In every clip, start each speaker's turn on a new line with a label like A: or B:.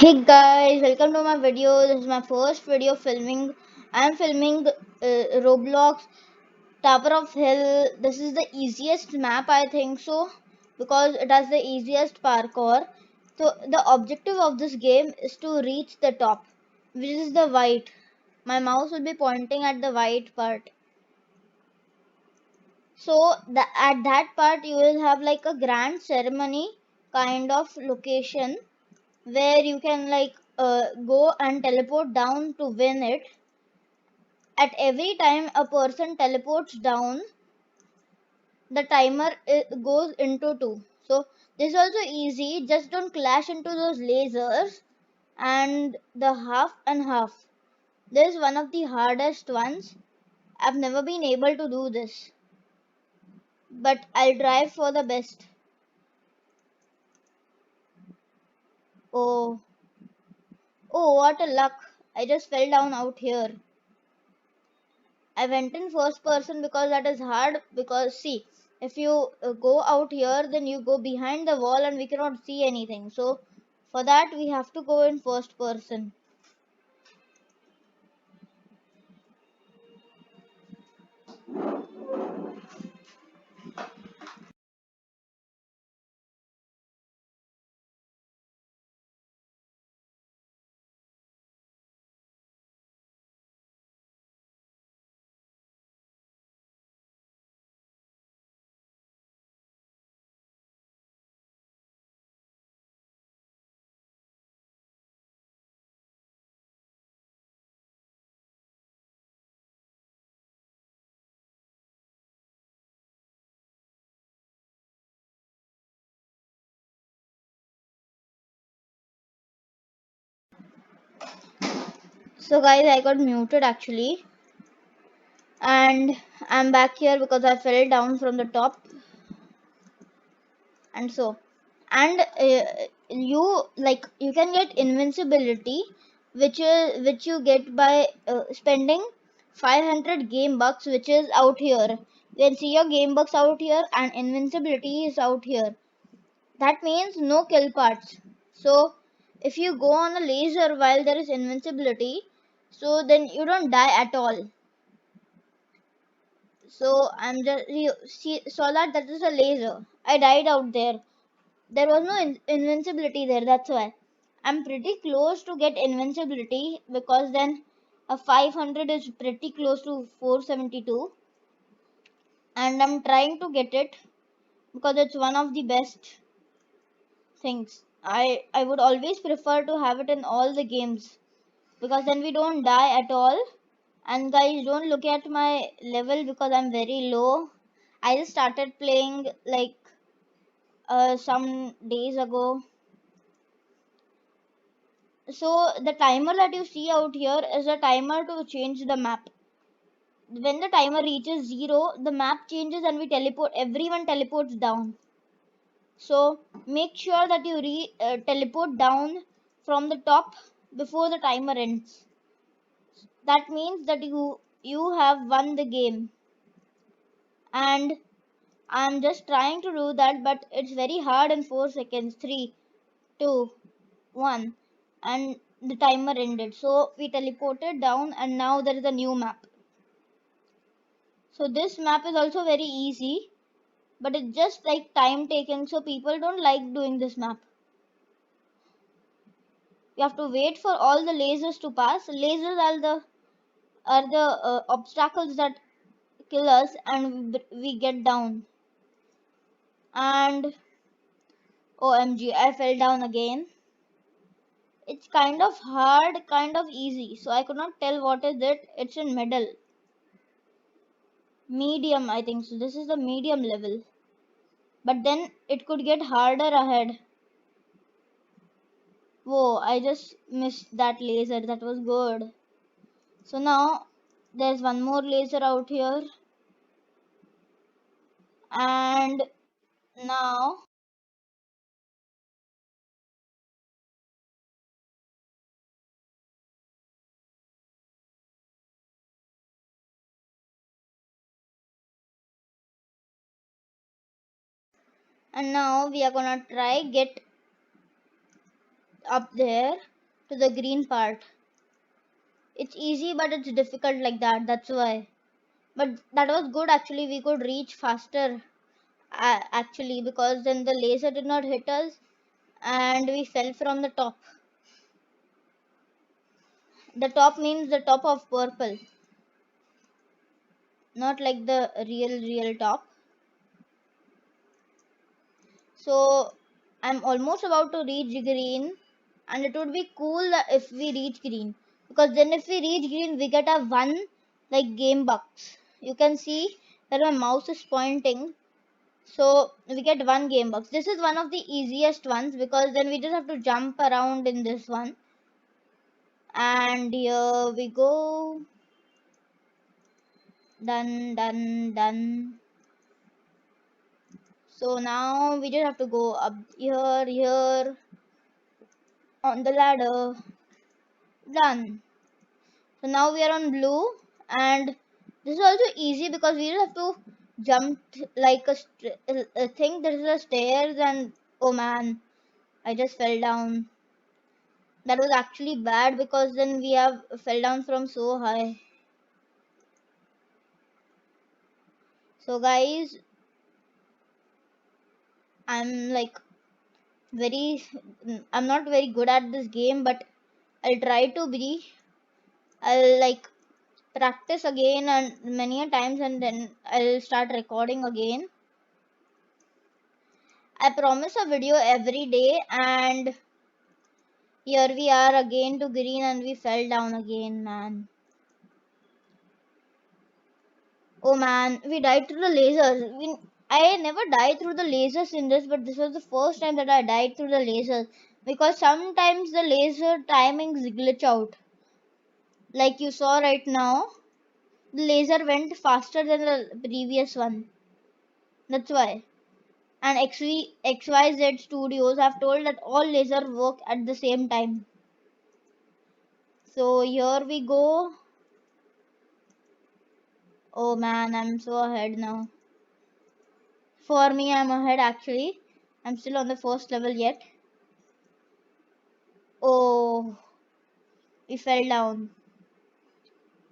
A: Hey guys, welcome to my video. This is my first video filming. I'm filming Roblox Tower of Hell. This is the easiest map, I think so, because it has the easiest parkour. So the objective of this game is to reach the top, which is the white. My mouse will be pointing at the white part. So at that part you will have like a grand ceremony kind of location where you can go and teleport down to win it. At every time a person teleports down, the timer goes into two. So this is also easy, just don't clash into those lasers. And the half and half, this is one of the hardest ones. I've never been able to do this, but I'll try for the best. Oh oh what a luck, I just fell down out here. I went in first person because that is hard. Because see, if you go out here, then you go behind the wall and we cannot see anything. So for that we have to go in first person. So guys, I got muted actually, and I'm back here because I fell down from the top. And so, and you can get invincibility, which you get by spending 500 game bucks, which is out here. You can see your game bucks out here, and invincibility is out here. That means no kill parts. So if you go on a laser while there is invincibility, so then you don't die at all. So I'm just, you see, saw that is a laser. I died out there. There was no invincibility there, that's why. I'm pretty close to get invincibility, because then a 500 is pretty close to 472, and I'm trying to get it because it's one of the best things. I would always prefer to have it in all the games, because then we don't die at all. And guys, don't look at my level because I'm very low. I just started playing like some days ago. So the timer that you see out here is a timer to change the map. When the timer reaches 0, the map changes and we teleport. Everyone teleports down. So make sure that you teleport down from the top before the timer ends. That means that you have won the game. And I'm just trying to do that, but it's very hard in 4 seconds. 3, 2, 1, and the timer ended. So we teleported down, and now there is a new map. So this map is also very easy, but it's just like time taking, so people don't like doing this map. You have to wait for all the lasers to pass. Lasers are the obstacles that kill us, and we get down. And OMG, I fell down again. It's kind of hard, kind of easy, so I could not tell what is it. It's in middle. Medium, I think so. This is the medium level. But then it could get harder ahead. Whoa, I just missed that laser. That was good. So now there's one more laser out here. And now and now we are gonna try get up there. to the green part. It's easy, but it's difficult like that. That's why. But that was good actually. We could reach faster actually, because then the laser did not hit us and we fell from the top. The top means the top of purple, not like the real top. So I'm almost about to reach green, and it would be cool if we reach green, because then if we reach green we get a one like game bucks. You can see that my mouse is pointing, so we get one game box. This is one of the easiest ones because then we just have to jump around in this one. And here we go. Done. So now we just have to go up here on the ladder. Done. So now we are on blue, and this is also easy because we just have to jump like a thing. There is a stairs, and oh man, I just fell down. That was actually bad because then we have fell down from so high. So guys, I'm like very, I'm not very good at this game, but I'll try to be. I'll like practice again and many a times, and then I'll start recording again. I promise a video every day, and here we are again to green and we fell down again, man. Oh man, we died through the lasers. I never died through the lasers in this, but this was the first time that I died through the lasers. Because sometimes the laser timings glitch out. Like you saw right now, the laser went faster than the previous one. That's why. And XYZ Studios have told that all laser work at the same time. So here we go. Oh man, I'm so ahead now. For me, I'm ahead actually. I'm still on the first level yet. Oh, we fell down.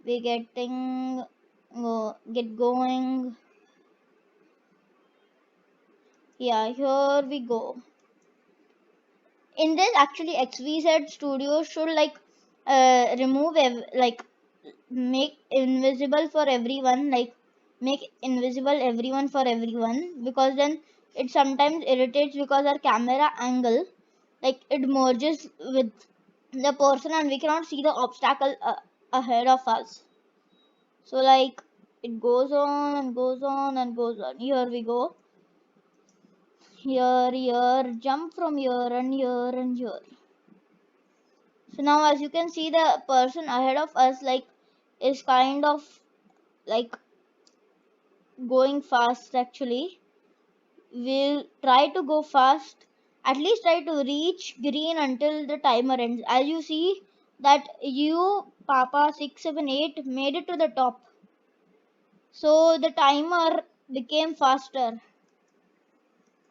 A: We getting get going. Yeah, here we go. In this, actually, XVZ Studios should like remove like make invisible for everyone, like make invisible everyone for everyone, because then it sometimes irritates because our camera angle, like it merges with the person and we cannot see the obstacle ahead of us. So like it goes on and goes on and goes on. Here we go. Here, jump from here and here and here. So now as you can see, the person ahead of us like is kind of like going fast actually. We'll try to go fast. At least try to reach green until the timer ends. As you see that you Papa 678 made it to the top. So the timer became faster.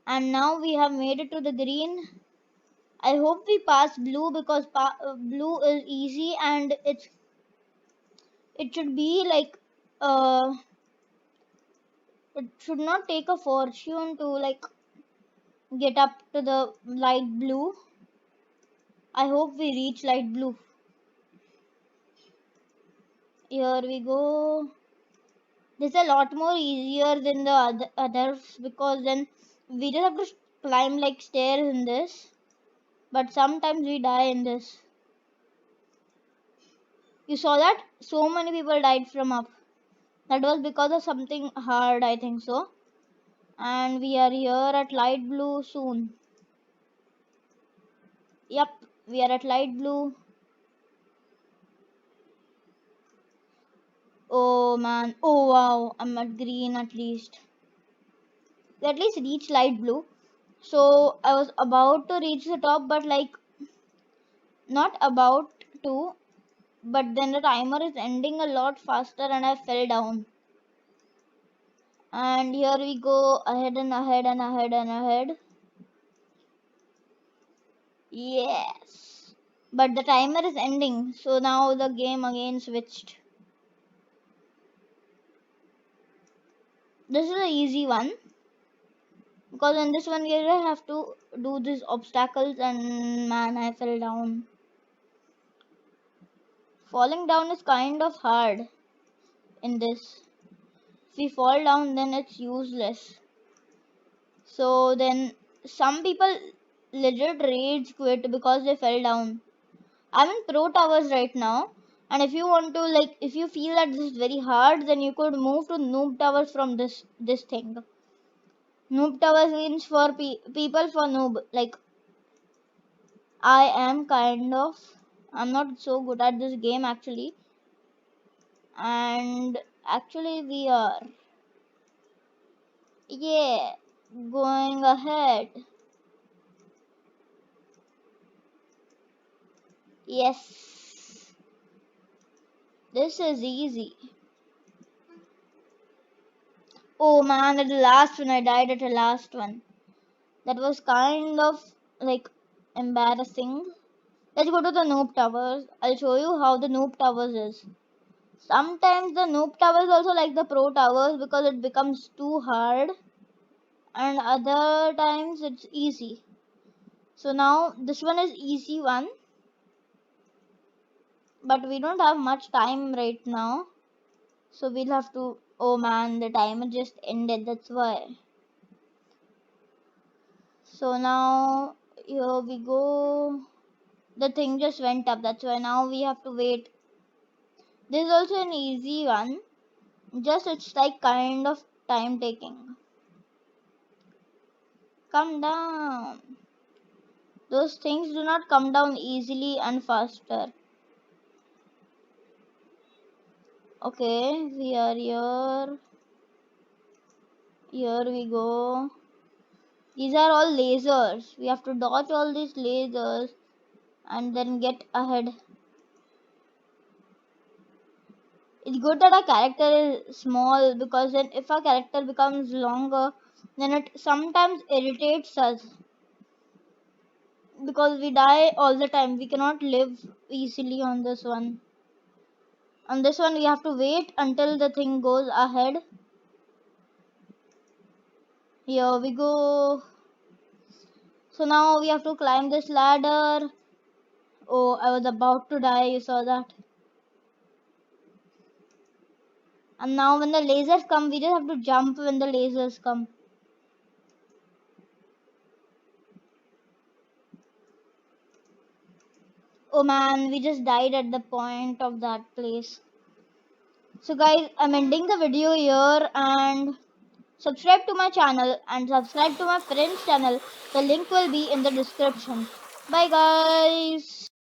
A: And now we have made it to the green. I hope we pass blue because blue is easy and it should be like uh it should not take a fortune to like get up to the light blue. I hope we reach light blue. Here we go. This is a lot more easier than the others because then we just have to climb like stairs in this. But sometimes we die in this. You saw that? So many people died from up. That was because of something hard, I think so. And we are here at light blue soon. Yep, we are at light blue. Oh man, oh wow, I'm at green at least. We at least reach light blue. So I was about to reach the top, but like not about to. But then the timer is ending a lot faster and I fell down. And here we go ahead and ahead and ahead and ahead. Yes. But the timer is ending, so now the game again switched. This is an easy one because in this one we just have to do these obstacles, and man, I fell down. Falling down is kind of hard in this. If we fall down, then it's useless. So then some people legit rage quit because they fell down. I'm in pro towers right now, and if you want to, like, if you feel that this is very hard, then you could move to noob towers from this thing. Noob towers means for people for noob. Like, I am kind of, I'm not so good at this game actually, and actually we are, yeah, going ahead. Yes, this is easy. Oh man, at the last one, I died at the last one. That was kind of like embarrassing. Let's go to the noob towers. I'll show you how the noob towers is. Sometimes the noob towers also like the pro towers because it becomes too hard, and other times it's easy. So now this one is easy one, but we don't have much time right now. So we'll have to, oh man, the timer just ended, that's why. So now here we go. The thing just went up, that's why now we have to wait. This is also an easy one, just it's like kind of time taking. Come down. Those things do not come down easily and faster. Okay, we are here. Here we go. These are all lasers. We have to dodge all these lasers and then get ahead. It's good that our character is small because then if our character becomes longer, then it sometimes irritates us because we die all the time. We cannot live easily on this one. On this one, we have to wait until the thing goes ahead. Here we go. So now we have to climb this ladder. Oh, I was about to die. You saw that. And now when the lasers come, we just have to jump when the lasers come. Oh man, we just died at the point of that place. So guys, I'm ending the video here, and subscribe to my channel and subscribe to my friend's channel. The link will be in the description. Bye guys.